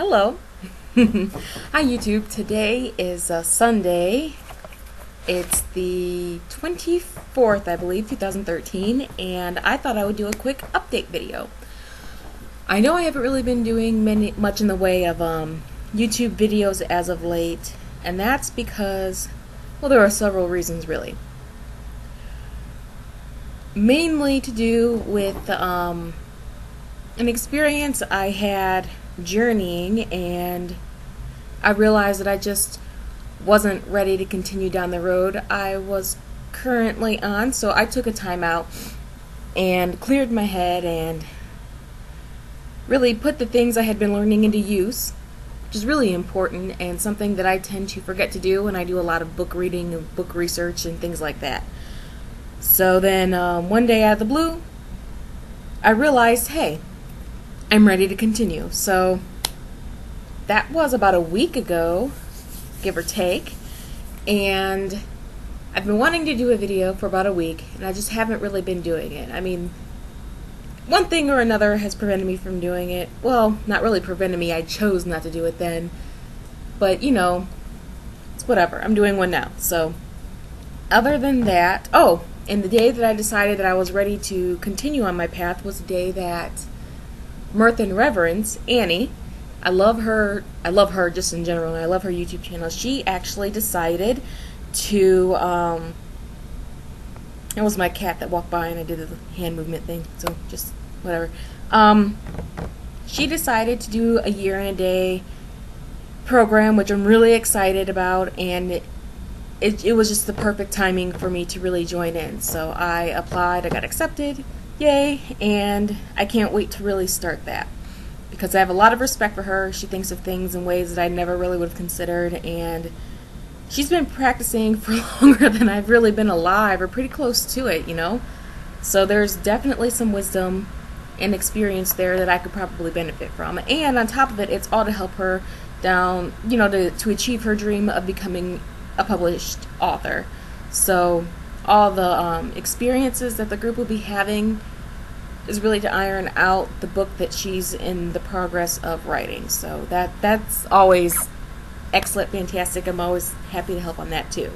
Hello. Hi YouTube. Today is Sunday. It's the 24th, I believe, 2013, and I thought I would do a quick update video. I know I haven't really been doing much in the way of YouTube videos as of late, and that's because, well, there are several reasons really. Mainly to do with an experience I had journeying, and I realized that I just wasn't ready to continue down the road I was currently on, so I took a time out and cleared my head and really put the things I had been learning into use, which is really important and something that I tend to forget to do when I do a lot of book reading and book research and things like that. So then one day out of the blue, I realized, hey, I'm ready to continue. So that was about a week ago, give or take, and I've been wanting to do a video for about a week, and I just haven't really been doing it. I mean, one thing or another has prevented me from doing it. Well, not really prevented me, I chose not to do it then. But, you know, it's whatever. I'm doing one now. So, other than that, oh, and the day that I decided that I was ready to continue on my path was the day that Mirth and Reverence, Annie, I love her just in general, and I love her YouTube channel. She actually decided to, it was my cat that walked by and I did the hand movement thing, so just whatever. She decided to do a year and a day program, which I'm really excited about, and it was just the perfect timing for me to really join in. So I applied, I got accepted, yay, and I can't wait to really start that, because I have a lot of respect for her. She thinks of things in ways that I never really would have considered, and she's been practicing for longer than I've really been alive, or pretty close to it, you know? So there's definitely some wisdom and experience there that I could probably benefit from. And on top of it, it's all to help her down, you know, to achieve her dream of becoming a published author. So all the experiences that the group will be having is really to iron out the book that she's in the progress of writing. So that's always excellent, fantastic. I'm always happy to help on that too.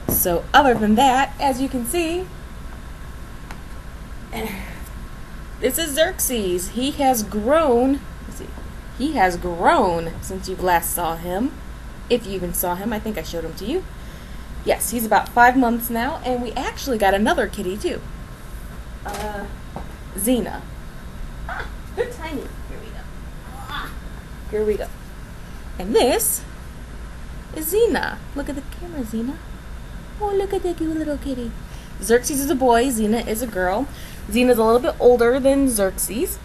So other than that, as you can see, this is Xerxes. He has grown. Let's see. He has grown since you last saw him. If you even saw him, I think I showed him to you. Yes, he's about 5 months now, and we actually got another kitty too. Xena. Good timing. Here we go. Here we go. And this is Xena. Look at the camera, Xena. Oh, look at that cute little kitty. Xerxes is a boy, Xena is a girl. Xena's a little bit older than Xerxes.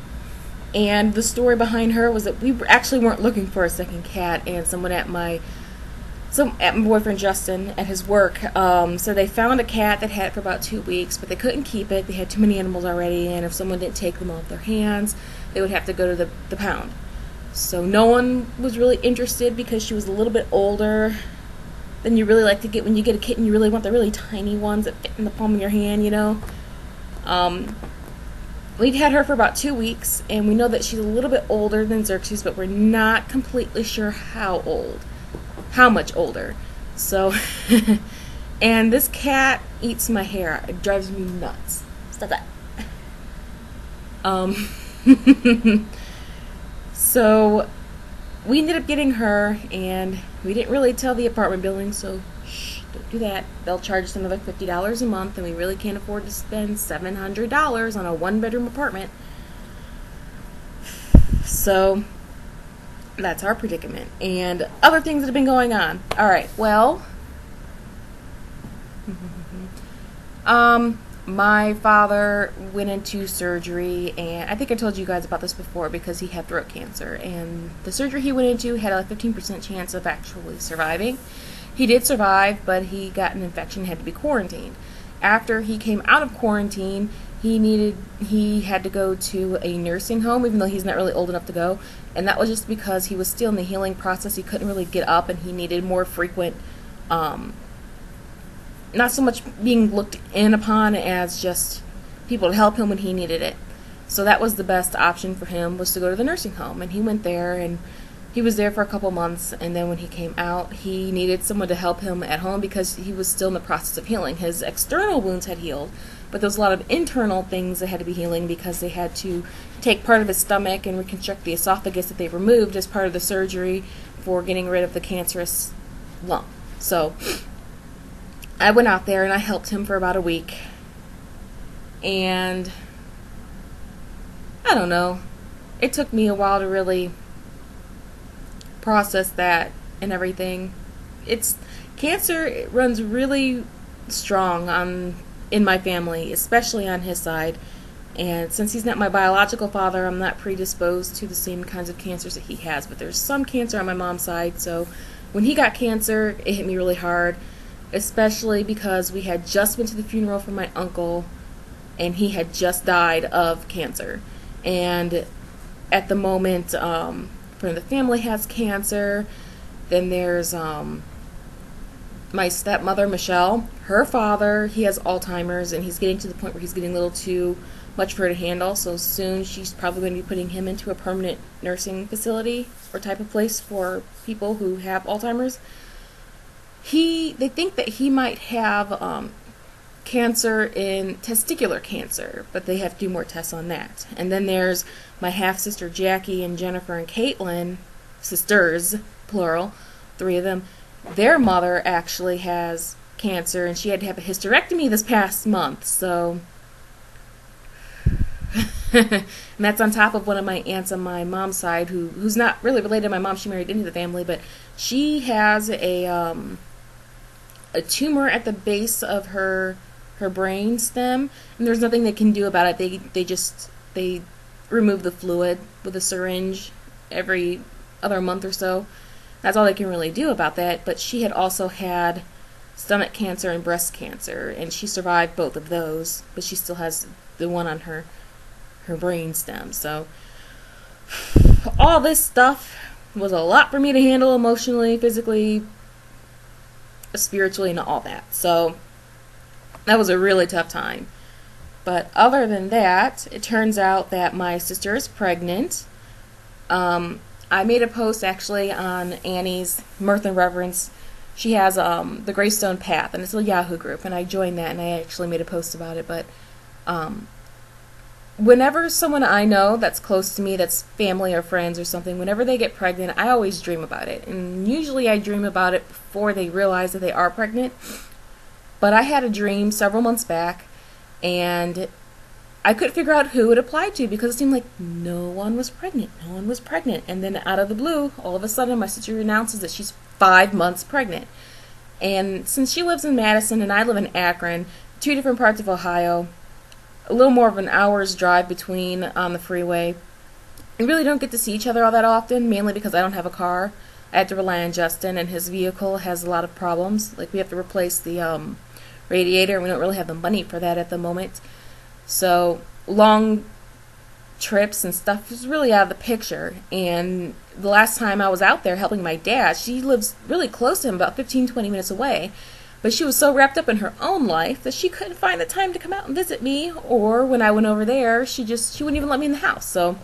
And the story behind her was that we actually weren't looking for a second cat, and someone at my boyfriend Justin at his work, so they found a cat that had it for about 2 weeks, but they couldn't keep it. They had too many animals already, and if someone didn't take them off their hands, they would have to go to the pound. So no one was really interested because she was a little bit older than you really like to get when you get a kitten. You really want the really tiny ones that fit in the palm of your hand, you know. We've had her for about 2 weeks, and we know that she's a little bit older than Xerxes, but we're not completely sure how much older. So, and this cat eats my hair. It drives me nuts. Stop that. So, we ended up getting her, and we didn't really tell the apartment building, so shh, don't do that. They'll charge us another $50 a month, and we really can't afford to spend $700 on a one-bedroom apartment. So that's our predicament, and other things that have been going on. Alright, well, my father went into surgery, and I think I told you guys about this before because he had throat cancer, and the surgery he went into had a 15% chance of actually surviving. He did survive, but he got an infection and had to be quarantined. After he came out of quarantine, he had to go to a nursing home, even though he's not really old enough to go, and that was just because he was still in the healing process. He couldn't really get up, and he needed more frequent, not so much being looked in upon as just people to help him when he needed it. So that was the best option for him, was to go to the nursing home. And he went there, and he was there for a couple months, and then when he came out, he needed someone to help him at home because he was still in the process of healing. His external wounds had healed, but there was a lot of internal things that had to be healing because they had to take part of his stomach and reconstruct the esophagus that they removed as part of the surgery for getting rid of the cancerous lump. So I went out there and I helped him for about a week. And I don't know, it took me a while to really process that and everything. It's cancer, it runs really strong in my family, especially on his side. And since he's not my biological father, I'm not predisposed to the same kinds of cancers that he has. But there's some cancer on my mom's side, so when he got cancer, it hit me really hard, especially because we had just been to the funeral for my uncle, and he had just died of cancer. And at the moment, friend of the family has cancer. Then there's my stepmother, Michelle. Her father, he has Alzheimer's, and he's getting to the point where he's getting a little too much for her to handle. So soon she's probably going to be putting him into a permanent nursing facility or type of place for people who have Alzheimer's. They think that he might have cancer in testicular cancer, but they have to do more tests on that. And then there's my half-sister Jackie and Jennifer and Caitlin, sisters, plural, 3 of them. Their mother actually has cancer, and she had to have a hysterectomy this past month, so and that's on top of one of my aunts on my mom's side who's not really related to my mom. She married into the family, but she has a tumor at the base of her brain stem, and there's nothing they can do about it. They remove the fluid with a syringe every other month or so. That's all they can really do about that. But she had also had stomach cancer and breast cancer, and she survived both of those, but she still has the one on her brain stem. So all this stuff was a lot for me to handle emotionally, physically, spiritually, and all that. So that was a really tough time. But other than that, it turns out that my sister is pregnant. I made a post actually on Annie's Mirth and Reverence. She has the Greystone Path, and it's a Yahoo group, and I joined that, and I actually made a post about it. But whenever someone I know that's close to me, that's family or friends or something, whenever they get pregnant, I always dream about it. And usually I dream about it before they realize that they are pregnant. But I had a dream several months back, and I couldn't figure out who it applied to because it seemed like no one was pregnant. No one was pregnant. And then out of the blue, all of a sudden, my sister announces that she's 5 months pregnant. And since she lives in Madison and I live in Akron, 2 different parts of Ohio, a little more of an hour's drive between on the freeway, we really don't get to see each other all that often, mainly because I don't have a car. I have to rely on Justin, and his vehicle has a lot of problems. Like, we have to replace the radiator, and we don't really have the money for that at the moment. So long trips and stuff is really out of the picture. And the last time I was out there helping my dad, she lives really close to him, about 15-20 minutes away. But she was so wrapped up in her own life that she couldn't find the time to come out and visit me. Or when I went over there, she wouldn't even let me in the house. So,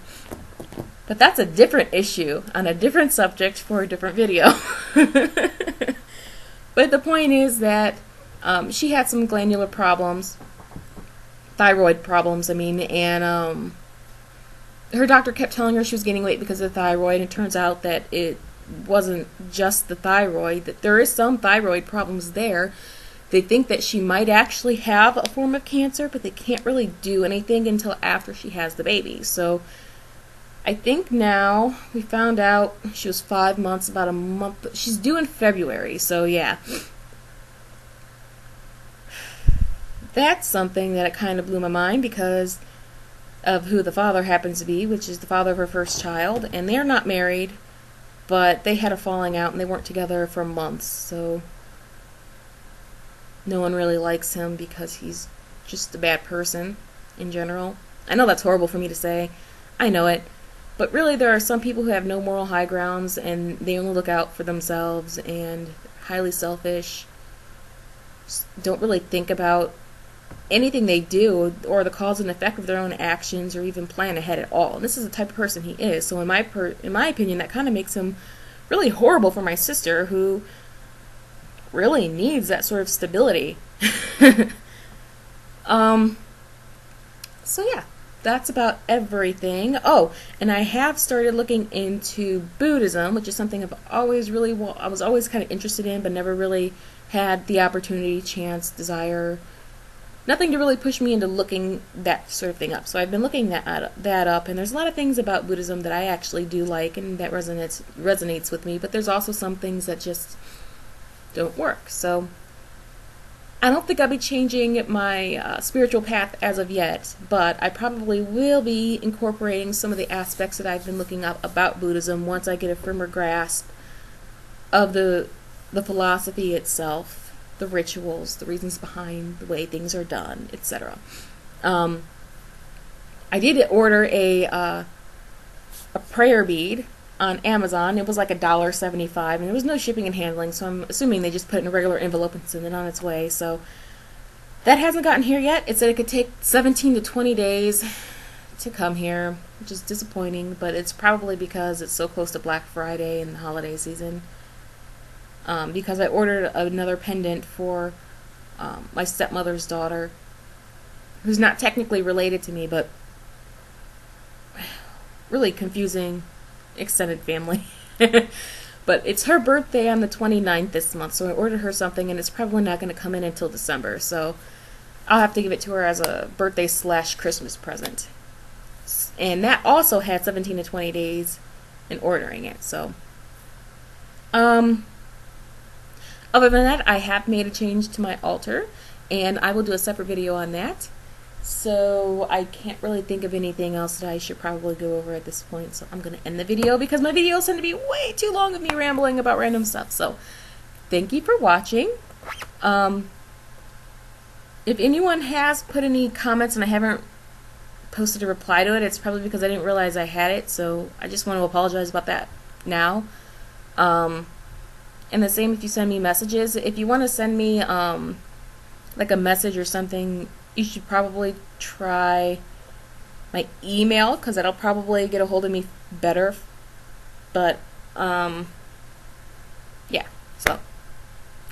but that's a different issue on a different subject for a different video. But the point is that she had some glandular problems, thyroid problems, and her doctor kept telling her she was gaining weight because of the thyroid, and it turns out that it wasn't just the thyroid, that there is some thyroid problems there. They think that she might actually have a form of cancer, but they can't really do anything until after she has the baby. So I think now we found out she was 5 months, about a month. She's due in February, so yeah. That's something that it kind of blew my mind because of who the father happens to be, which is the father of her first child, and they're not married, but they had a falling out and they weren't together for months, so no one really likes him because he's just a bad person in general. I know that's horrible for me to say. I know it. But really, there are some people who have no moral high grounds, and they only look out for themselves, and highly selfish, just don't really think about anything they do or the cause and effect of their own actions or even plan ahead at all. And this is the type of person he is. So in my opinion, that kind of makes him really horrible for my sister, who really needs that sort of stability. So yeah, that's about everything. Oh, and I have started looking into Buddhism, which is something I was always kind of interested in, but never really had the opportunity, chance, desire, nothing to really push me into looking that sort of thing up. So I've been looking that up, and there's a lot of things about Buddhism that I actually do like and that resonates with me, but there's also some things that just don't work. So I don't think I'll be changing my spiritual path as of yet, but I probably will be incorporating some of the aspects that I've been looking up about Buddhism once I get a firmer grasp of the philosophy itself, the rituals, the reasons behind the way things are done, etc. I did order a prayer bead on Amazon. It was like $1.75, and there was no shipping and handling, so I'm assuming they just put it in a regular envelope and sent it on its way. So that hasn't gotten here yet. It said it could take 17 to 20 days to come here, which is disappointing, but it's probably because it's so close to Black Friday and the holiday season. Because I ordered another pendant for my stepmother's daughter, who's not technically related to me, but really confusing extended family. But it's her birthday on the 29th this month, so I ordered her something, and it's probably not going to come in until December, so I'll have to give it to her as a birthday / Christmas present. And that also had 17 to 20 days in ordering it, so other than that, I have made a change to my altar, and I will do a separate video on that. So I can't really think of anything else that I should probably go over at this point, so I'm going to end the video because my videos tend to be way too long of me rambling about random stuff. So thank you for watching. If anyone has put any comments and I haven't posted a reply to it, it's probably because I didn't realize I had it, so I just want to apologize about that now. And the same if you send me messages. If you want to send me like a message or something, you should probably try my email, because that'll probably get a hold of me better. But yeah, so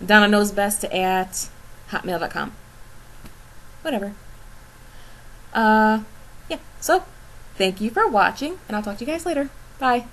Donna knows best at hotmail.com. Whatever. Yeah, so thank you for watching, and I'll talk to you guys later. Bye.